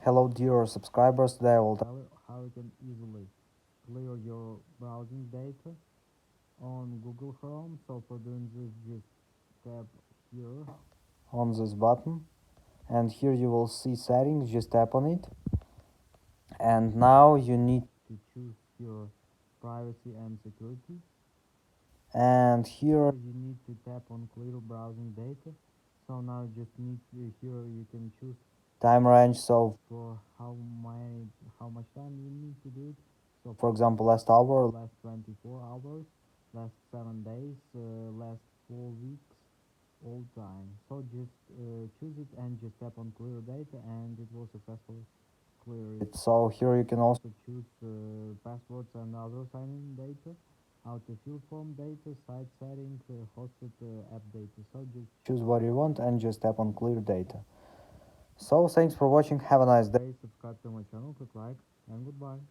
Hello dear subscribers, today I will tell you how you can easily clear your browsing data on Google Chrome. So for doing this, just tap here on this button and here you will see settings, just tap on it. And now you need to choose your privacy and security. And here you need to tap on clear browsing data. So now you just need to, here you can choose time range, so for how much time you need to do it. So for example, last hour, last 24 hours, last 7 days, last 4 weeks, all time. So just choose it and just tap on clear data and it will successfully clear it. So here you can also choose passwords and other sign-in data, how to fill form data, site setting, hosted app data. So just choose what you want and just tap on clear data. So thanks for watching, have a nice day, subscribe to my channel, click like, and goodbye.